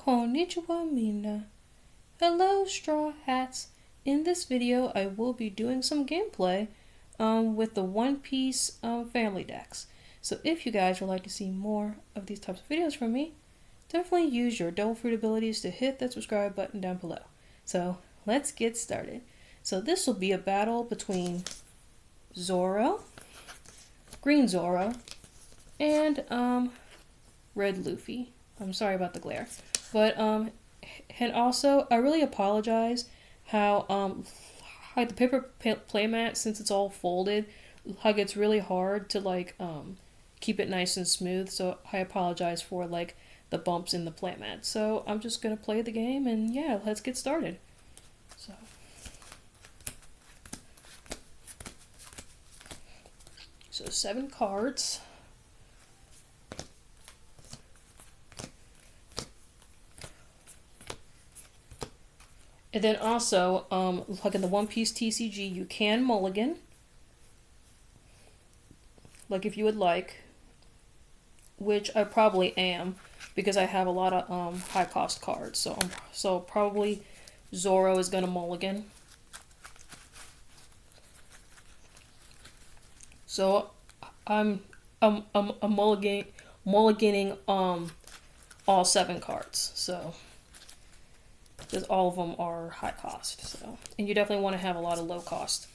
Konnichiwa Mina. Hello Straw Hats. In this video I will be doing some gameplay with the One Piece family decks. So if you guys would like to see more of these types of videos from me, definitely use your Devil Fruit abilities to hit that subscribe button down below. So let's get started. So this will be a battle between Zoro, Green Zoro, and Red Luffy. I'm sorry about the glare. But and also I really apologize how like the paper playmat, since it's all folded, like it's really hard to keep it nice and smooth. So I apologize for like the bumps in the playmat. So I'm just gonna play the game and yeah, let's get started. So 7 cards. And then also, like in the One Piece TCG, you can mulligan, like if you would like, which I probably am, because I have a lot of high cost cards. So probably Zoro is gonna mulligan. So I'm mulliganing all 7 cards. So. Because all of them are high cost, so, and you definitely want to have a lot of low cost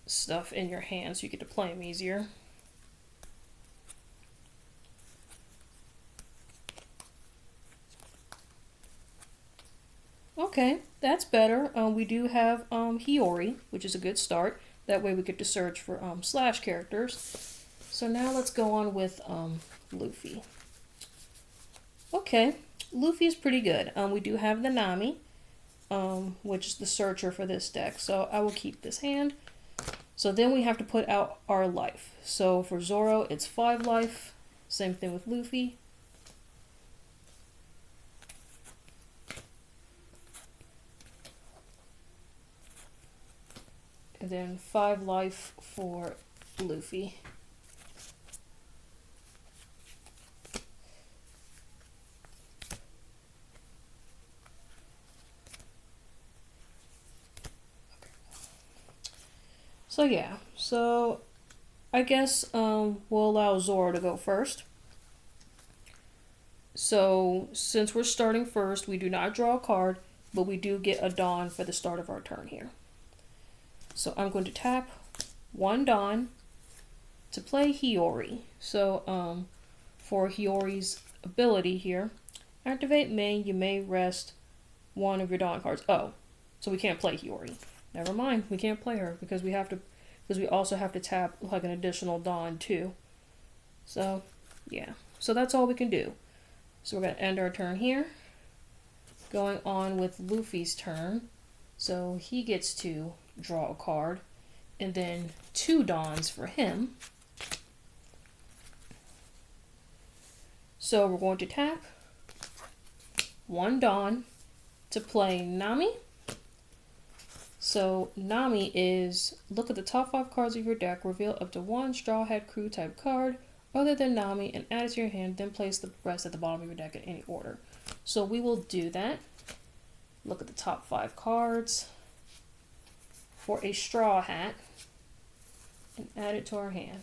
stuff in your hands so you get to play them easier. Okay, that's better. We do have Hiyori, which is a good start. That way we get to search for slash characters. So now let's go on with Luffy. Okay, Luffy is pretty good. We do have the Nami, which is the searcher for this deck. So I will keep this hand. So then we have to put out our life. So for Zoro, it's 5 life. Same thing with Luffy. And then 5 life for Luffy. So yeah, so I guess we'll allow Zoro to go first. So since we're starting first, we do not draw a card, but we do get a Dawn for the start of our turn here. So I'm going to tap 1 Dawn to play Hiyori. So for Hiyori's ability here, activate main, you may rest 1 of your Dawn cards. Oh, so we can't play Hiyori. Never mind, we can't play her because we also have to tap like an additional Dawn too. So yeah, so that's all we can do. So we're gonna end our turn here. Going on with Luffy's turn. So he gets to draw a card and then 2 Dawns for him. So we're going to tap 1 Dawn to play Nami. So Nami is, look at the top 5 cards of your deck, reveal up to 1 Straw Hat Crew type card other than Nami and add it to your hand, then place the rest at the bottom of your deck in any order. So we will do that. Look at the top 5 cards for a Straw Hat and add it to our hand.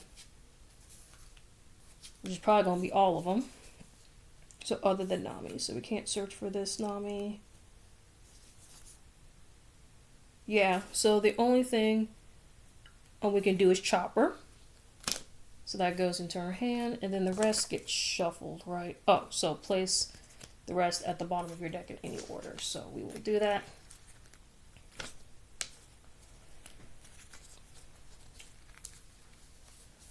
Which is probably going to be all of them. So other than Nami. So we can't search for this Nami. Yeah, so the only thing we can do is Chopper. So that goes into our hand, and then the rest gets shuffled, right? Oh, so place the rest at the bottom of your deck in any order. So we will do that.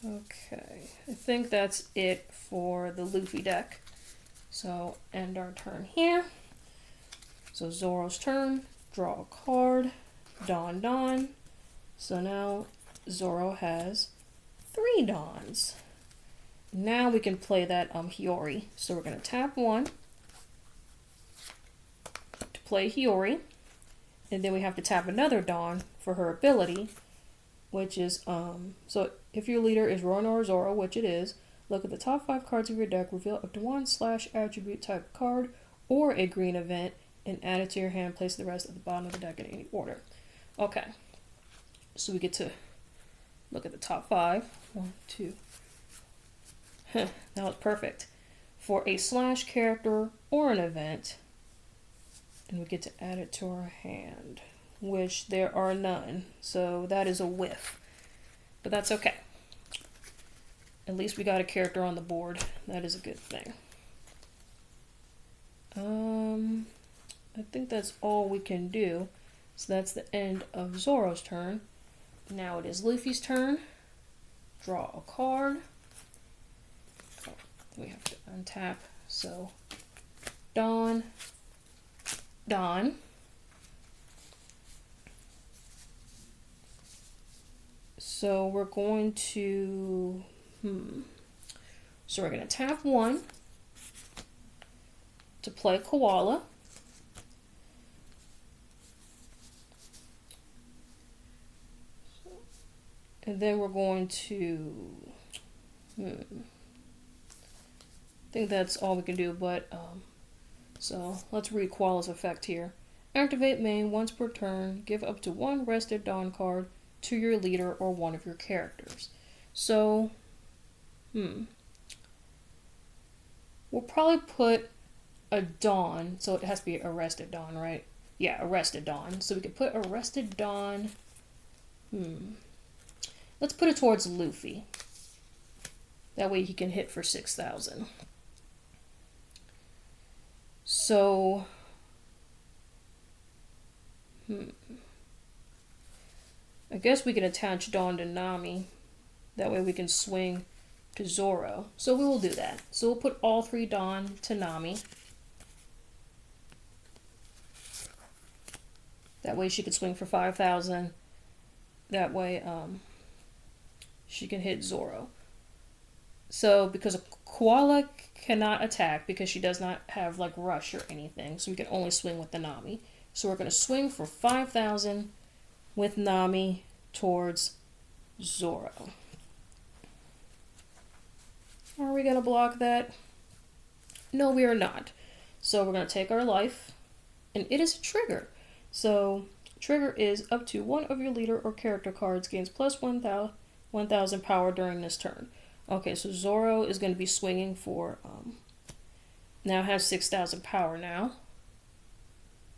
Okay, I think that's it for the Luffy deck. So end our turn here. So Zoro's turn, draw a card. Dawn. So now Zoro has 3 Dawns. Now we can play that Hiyori. So we're going to tap 1 to play Hiyori. And then we have to tap another Dawn for her ability, which is, so if your leader is Ronin or Zoro, which it is, look at the top 5 cards of your deck, reveal up to 1 slash attribute type card or a green event and add it to your hand. Place the rest at the bottom of the deck in any order. Okay, so we get to look at the top 5. 1, 2. That was perfect. For a slash character or an event, and we get to add it to our hand, which there are none, so that is a whiff, but that's okay. At least we got a character on the board. That is a good thing. I think that's all we can do. So that's the end of Zoro's turn. Now it is Luffy's turn. Draw a card. Oh, we have to untap. So Dawn. So we're going to So we're going to tap 1 to play Koala. And then we're going to, I think that's all we can do, but, so let's read Koala's effect here. Activate main once per turn. Give up to 1 rested Dawn card to your leader or one of your characters. So, we'll probably put a Dawn, so it has to be Arrested Dawn, right? Yeah, Arrested Dawn. So we could put Arrested Dawn, let's put it towards Luffy. That way he can hit for 6,000. So, I guess we can attach Dawn to Nami. That way we can swing to Zoro. So we will do that. So we'll put all 3 Dawn to Nami. That way she could swing for 5,000. That way, she can hit Zoro. So because a Koala cannot attack because she does not have like rush or anything, so we can only swing with the Nami. So we're going to swing for 5,000 with Nami towards Zoro. Are we going to block that? No, we are not. So we're going to take our life, and it is a trigger. So trigger is up to 1 of your leader or character cards gains plus 1,000 power during this turn. Okay, so Zoro is going to be swinging for, now has 6,000 power now,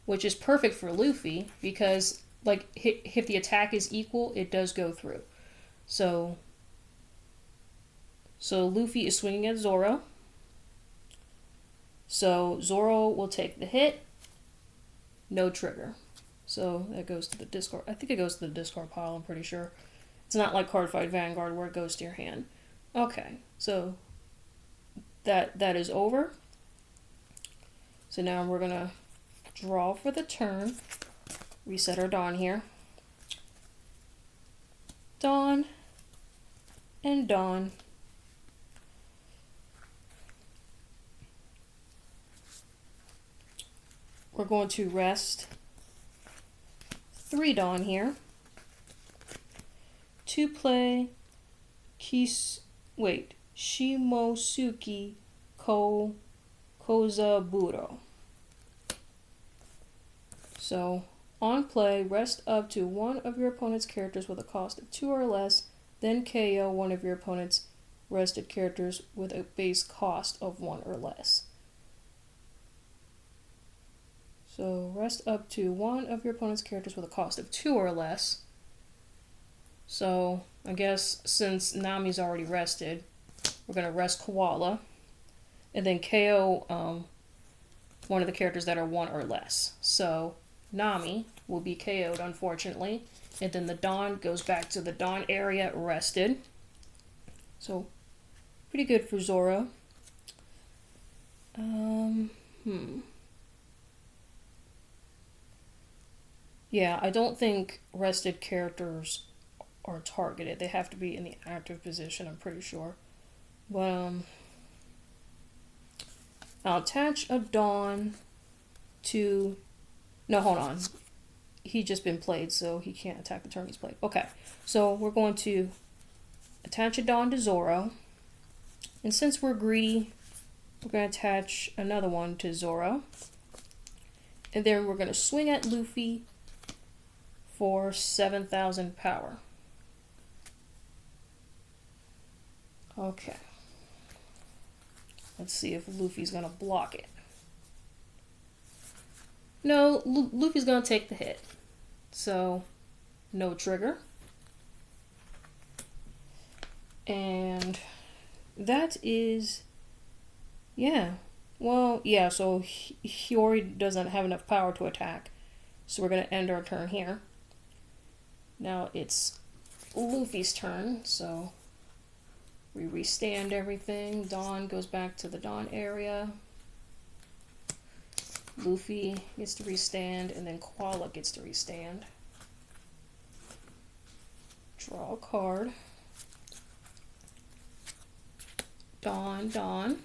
which is perfect for Luffy because, like, if the attack is equal, it does go through. So Luffy is swinging at Zoro. So Zoro will take the hit, no trigger. So that goes to the discard. I think it goes to the discard pile, I'm pretty sure. It's not like Cardfight Vanguard where it goes to your hand. Okay, so that is over. So now we're gonna draw for the turn. Reset our Dawn here. Dawn and Dawn. We're going to rest 3 Dawn here to play Shimosuke Kozaburo. So, on play, rest up to 1 of your opponent's characters with a cost of 2 or less, then KO 1 of your opponent's rested characters with a base cost of 1 or less. So, rest up to 1 of your opponent's characters with a cost of 2 or less. So, I guess since Nami's already rested, we're going to rest Koala, and then KO 1 of the characters that are 1 or less. So, Nami will be KO'd, unfortunately, and then the Dawn goes back to the Dawn area rested. So, pretty good for Zoro. Yeah, I don't think rested characters are targeted. They have to be in the active position, I'm pretty sure. But, I'll attach a Dawn to... No, hold on. He's just been played, so he can't attack the turn he's played. Okay, so we're going to attach a Dawn to Zoro. And since we're greedy, We're going to attach another one to Zoro. And then we're going to swing at Luffy for 7,000 power. Okay. Let's see if Luffy's going to block it. No, Luffy's going to take the hit. So, no trigger. And that is, yeah. Well, yeah, so Hiyori doesn't have enough power to attack. So we're going to end our turn here. Now it's Luffy's turn, so we restand everything. Dawn goes back to the Dawn area. Luffy gets to restand, and then Koala gets to restand. Draw a card. Dawn.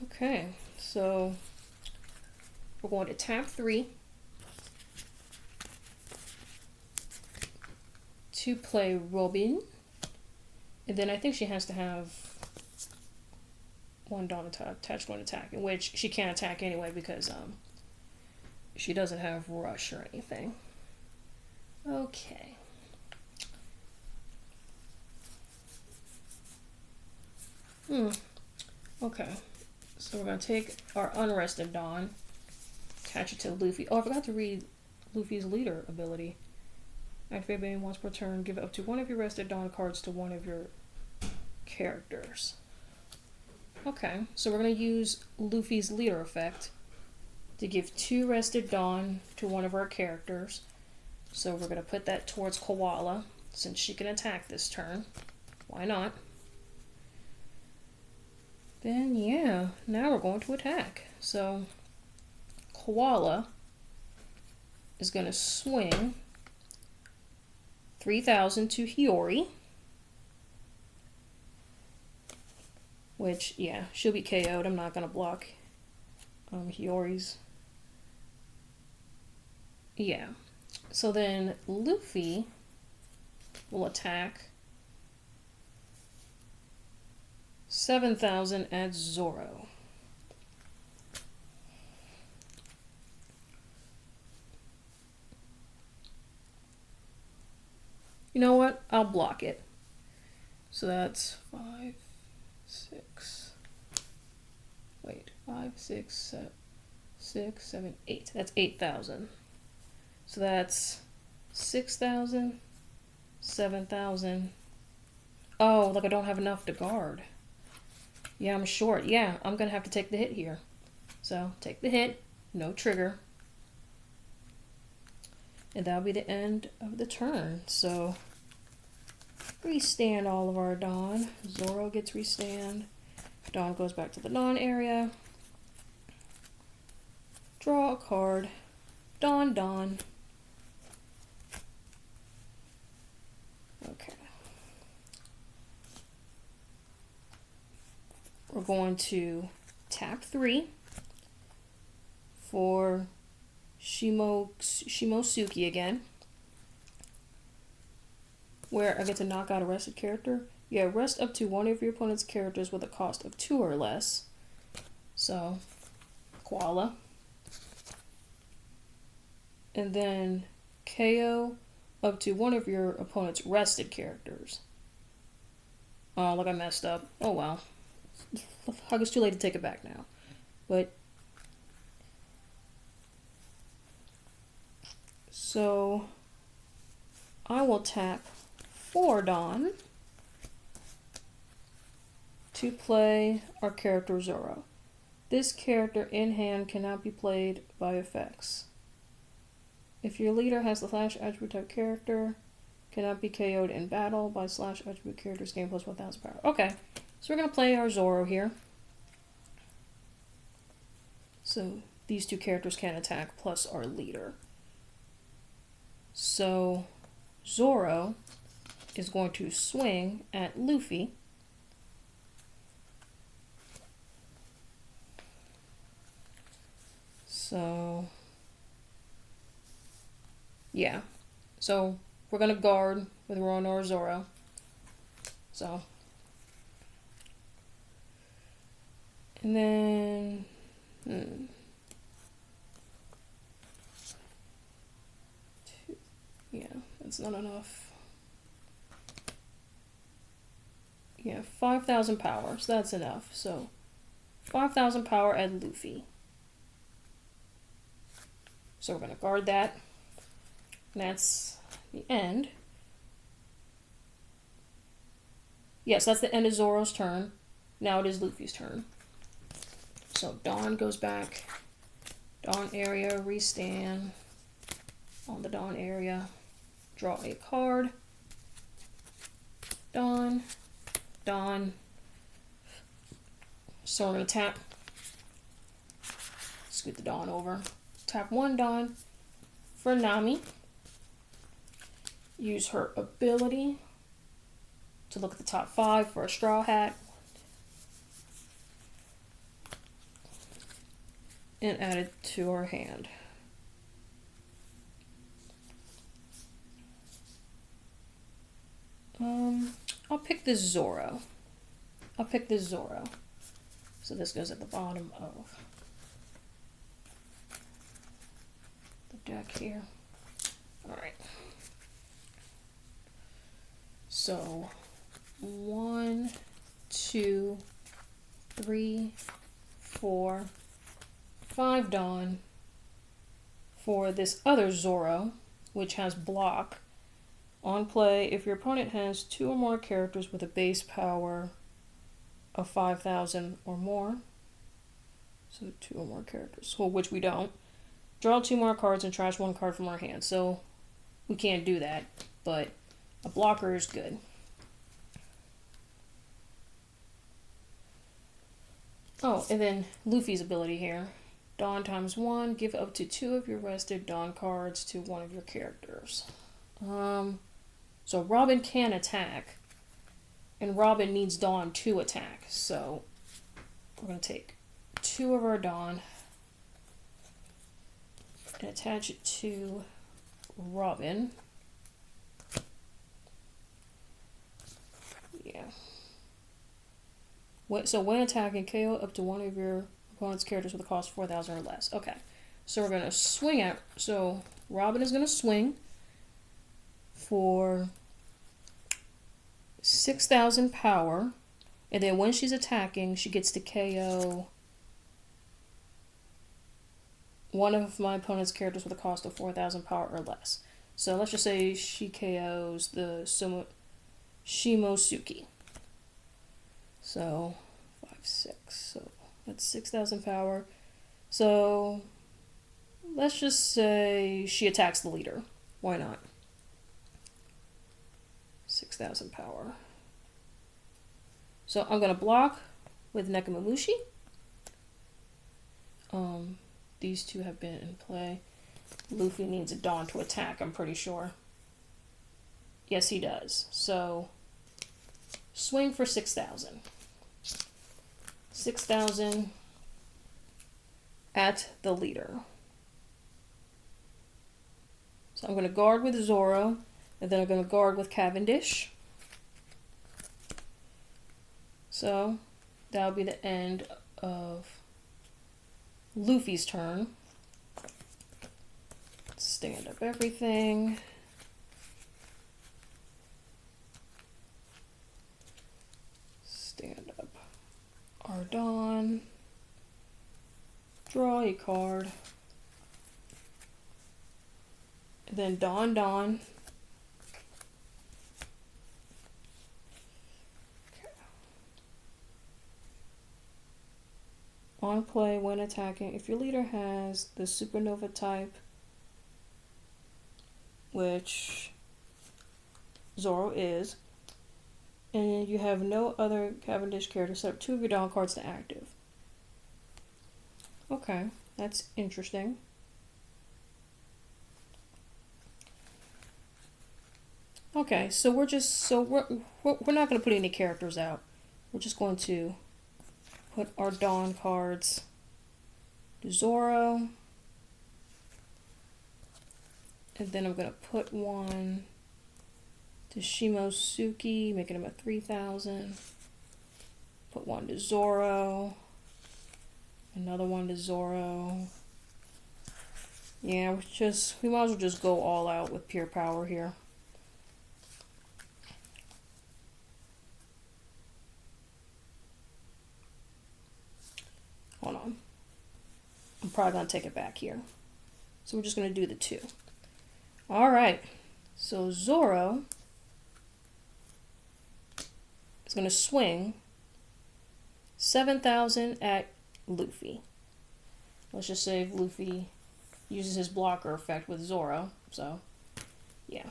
Okay, so we're going to tap 3 to play Robin. And then I think she has to have one Dawn attached to an attack, in which she can't attack anyway because she doesn't have rush or anything. Okay. Okay. So we're going to take our unrested Dawn, attach it to Luffy. Oh, I forgot to read Luffy's leader ability. Activate Bane once per turn. Give up to one of your rested Dawn cards to one of your characters. Okay, so we're going to use Luffy's leader effect to give 2 rested Dawn to one of our characters. So we're going to put that towards Koala, since she can attack this turn. Why not? Then, yeah, now we're going to attack. So, Koala is going to swing 3,000 to Hiyori. Which, yeah, she'll be KO'd. I'm not going to block Hiyori's. Yeah. So then Luffy will attack 7,000 at Zoro. You know what? I'll block it. So that's 5, 6. Wait, 5, 6, 7, 8. That's 8,000. So that's 6,000, 7,000. Oh, like I don't have enough to guard. Yeah, I'm short. Yeah, I'm going to have to take the hit here. So, take the hit. No trigger. And that'll be the end of the turn. So, restand all of our Dawn. Zoro gets restand. Dawn goes back to the Dawn area. Draw a card. Dawn. Okay. We're going to tap 3 for Shimosuke again, where I get to knock out a rested character. Yeah, rest up to one of your opponent's characters with a cost of 2 or less. So, Koala. And then KO up to one of your opponent's rested characters. Oh, look, I messed up. Oh, well. I guess it's too late to take it back now. But so I will tap 4 Dawn to play our character Zoro. This character in hand cannot be played by effects. If your leader has the slash attribute type character, cannot be KO'd in battle by slash attribute characters gain plus 1,000 power. Okay. So we're going to play our Zoro here. So these 2 characters can attack plus our leader. So Zoro is going to swing at Luffy. So yeah. So we're going to guard with Rono or Zoro. So, and then, yeah, that's not enough. Yeah, 5,000 power, so that's enough. So, 5,000 power at Luffy. So we're going to guard that. And that's the end. Yes, that's the end of Zoro's turn. Now it is Luffy's turn. So Dawn goes back. Dawn area, restand. On the Dawn area. Draw a card. Dawn. Dawn. So we're going to tap. Scoot the Dawn over. Tap one Dawn for Nami. Use her ability to look at the top 5 for a Straw Hat. And add it to her hand. I'll pick this Zoro. So this goes at the bottom of the deck here. Alright. So 1, 2, 3, 4, 5 Dawn for this other Zoro, which has block. On play, if your opponent has 2 or more characters with a base power of 5,000 or more, so 2 or more characters, well, which we don't, draw 2 more cards and trash 1 card from our hand. So we can't do that, but a blocker is good. Oh, and then Luffy's ability here. Dawn times 1, give up to 2 of your rested Dawn cards to one of your characters. So Robin can attack, and Robin needs Dawn to attack. So we're going to take 2 of our Dawn and attach it to Robin. Yeah. So when attacking, KO up to one of your opponent's characters with a cost 4,000 or less. Okay. So we're going to swing at... So Robin is going to swing for 6,000 power. And then when she's attacking, she gets to KO one of my opponent's characters with a cost of 4,000 power or less. So let's just say she KOs the Shimosuke. So 5, 6. So that's 6,000 power. So let's just say she attacks the leader. Why not? 6,000 power. So I'm going to block with Nekomamushi. These two have been in play. Luffy needs a Dawn to attack, I'm pretty sure. Yes, he does. So swing for 6,000. 6,000 at the leader. So I'm going to guard with Zoro, and then I'm going to guard with Cavendish. So that'll be the end of Luffy's turn. Stand up everything. Stand up our Dawn. Draw a card. And then Dawn. On play, when attacking, if your leader has the supernova type, which Zoro is, and you have no other Cavendish character, set up 2 of your Dawn cards to active. Okay, that's interesting. Okay, so we're not going to put any characters out. We're just going to put our Dawn cards to Zoro. And then I'm going to put one to Shimosuke, making him a 3,000. Put one to Zoro. Another one to Zoro. Yeah, we might as well just go all out with pure power here. Hold on. I'm probably going to take it back here. So we're just going to do the 2. Alright. So Zoro is going to swing 7,000 at Luffy. Let's just say Luffy uses his blocker effect with Zoro. So, yeah.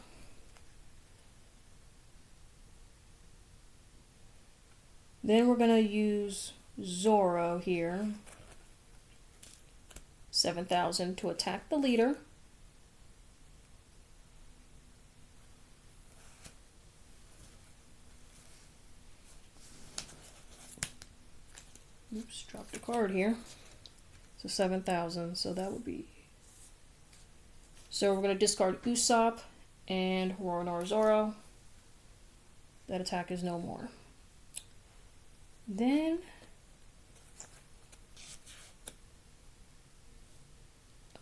Then we're going to use Zoro here. 7,000 to attack the leader. Oops, dropped a card here. So 7,000, so that would be... So we're going to discard Usopp and Roronoa Zoro. That attack is no more. Then...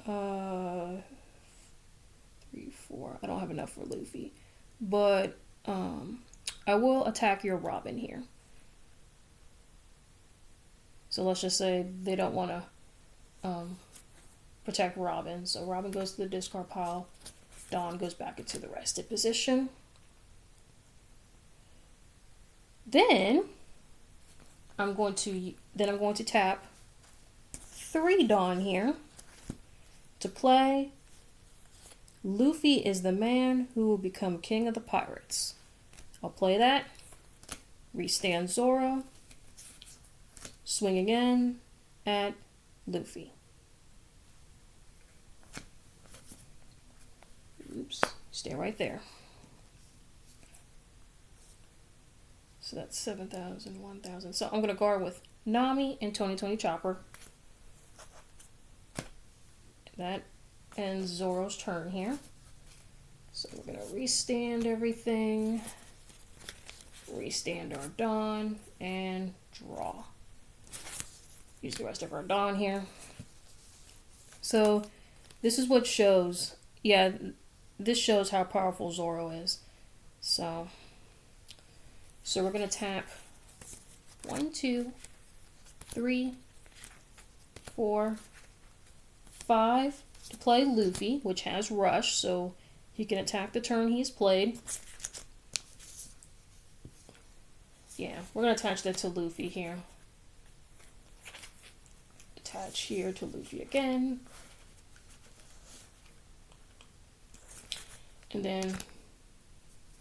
3, 4. I don't have enough for Luffy. But I will attack your Robin here. So let's just say they don't want to protect Robin. So Robin goes to the discard pile. Dawn goes back into the rested position. Then I'm going to tap 3 Dawn here to play Luffy is the man who will become king of the pirates. I'll play that. Restand Zoro. Swing again at Luffy. Oops, stay right there. So that's 7,000, 1,000. So I'm going to guard with Nami and Tony Chopper. That ends Zoro's turn here. So we're going to restand everything. Restand our Dawn and draw. Use the rest of our Dawn here. So this is what shows, yeah, this shows how powerful Zoro is. So we're going to tap 1, 2, 3, 4, 5 to play Luffy, which has Rush, so he can attack the turn he's played. Yeah, we're going to attach that to Luffy here. Attach here to Luffy again. And then,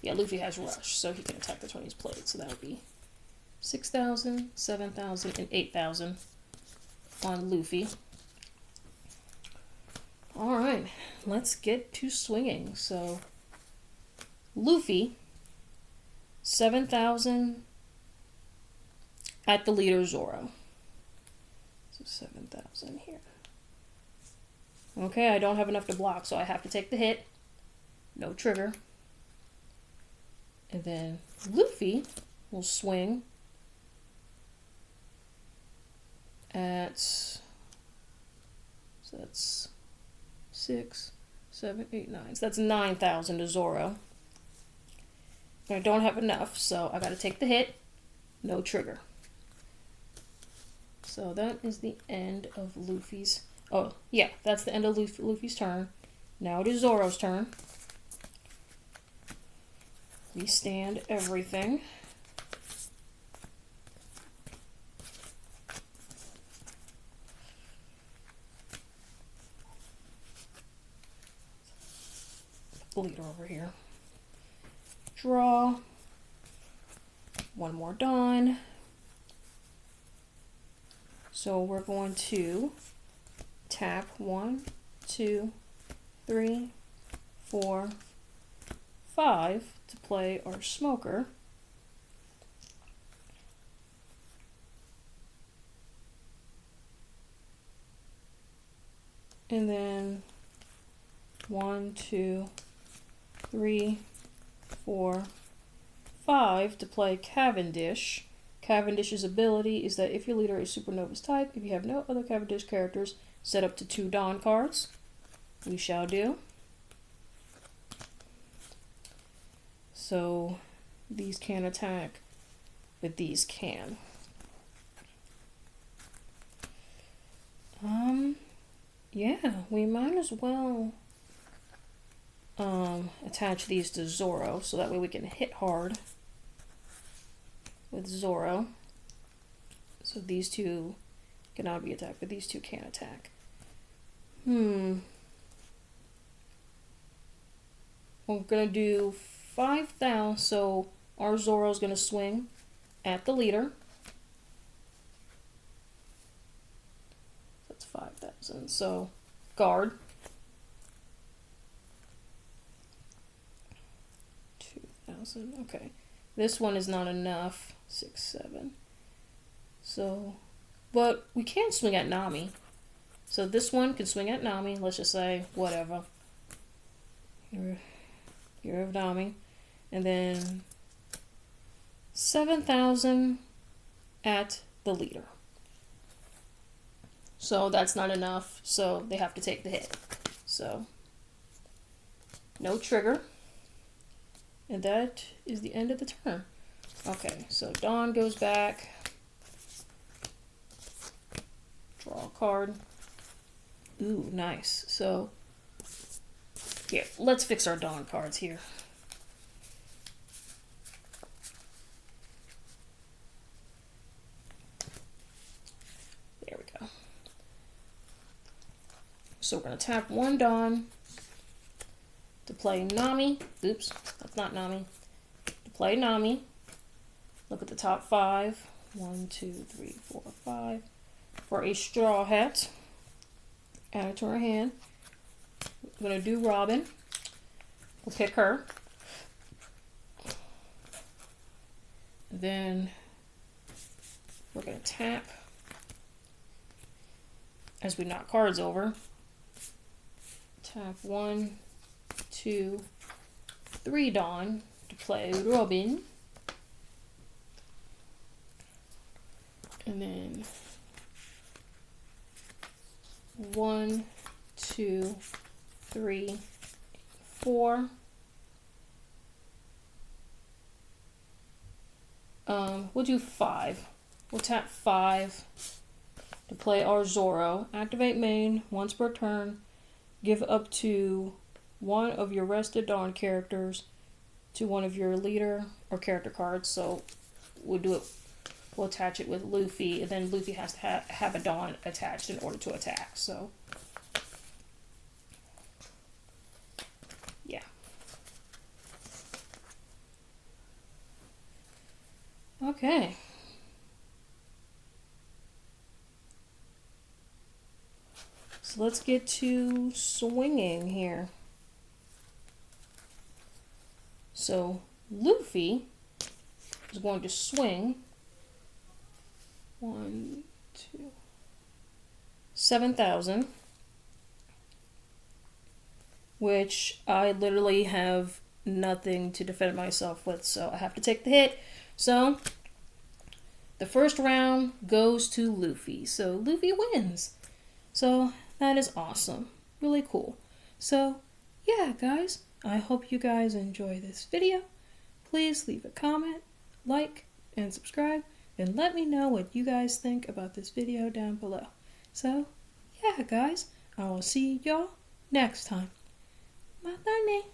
yeah, Luffy has Rush, so he can attack the turn he's played. So that would be 6,000, 7,000, and 8,000 on Luffy. Alright, let's get to swinging. So, Luffy, 7,000 at the leader Zoro. So 7,000 here. Okay, I don't have enough to block, so I have to take the hit. No trigger. And then Luffy will swing at, so that's 6, 7, 8, 9. So that's 9,000 to Zoro. I don't have enough, so I gotta take the hit. No trigger. So that is the end of Luffy's... Oh, yeah, that's the end of Luffy's turn. Now it is Zoro's turn. We stand everything. Leader over here. Draw. One more Dawn. So we're going to tap 1, 2, 3, 4, 5 to play our Smoker. And then 1, 2, 3, 4, 5 to play Cavendish. Cavendish's ability is that if your leader is Supernova's type, if you have no other Cavendish characters, set up to 2 Dawn cards. We shall do. So these can attack, but these can. Yeah, we might as well attach these to Zoro, so that way we can hit hard with Zoro. So these two cannot be attacked, but these two can attack. We're gonna do 5,000, so our Zoro's gonna swing at the leader. That's 5,000. So guard. 2,000. Okay. This one is not enough. 6, 7. So, but we can't swing at Nami. So this one can swing at Nami. Let's just say whatever. Here of Nami. And then 7,000 at the leader. So that's not enough. So they have to take the hit. So no trigger. And that is the end of the turn. Okay, so Dawn goes back. Draw a card. Ooh, nice. So, yeah, let's fix our Dawn cards here. There we go. So we're going to tap 1 Dawn to play Nami. Oops, that's not Nami. To play Nami. Look at the top 5. 1, 2, 3, 4, 5. For a Straw Hat. Add it to our hand. We're going to do Robin. We'll pick her. Then we're going to tap as we knock cards over. Tap 1, 2, 3 Dawn to play Robin. And then 1, 2, 3, 4. We'll do 5. We'll tap 5 to play our Zoro. Activate main once per turn. Give up to 1 of your rested Dawn characters to 1 of your leader or character cards. So we'll do it. We'll attach it with Luffy, and then Luffy has to have a Dawn attached in order to attack. So, yeah. Okay. So let's get to swinging here. So Luffy is going to swing. 1, 2, 7,000, which I literally have nothing to defend myself with, so I have to take the hit. So the first round goes to Luffy. So Luffy wins. So that is awesome. Really cool. So yeah, guys, I hope you guys enjoy this video. Please leave a comment, like, and subscribe. And let me know what you guys think about this video down below. So, yeah, guys, I will see y'all next time. Bye,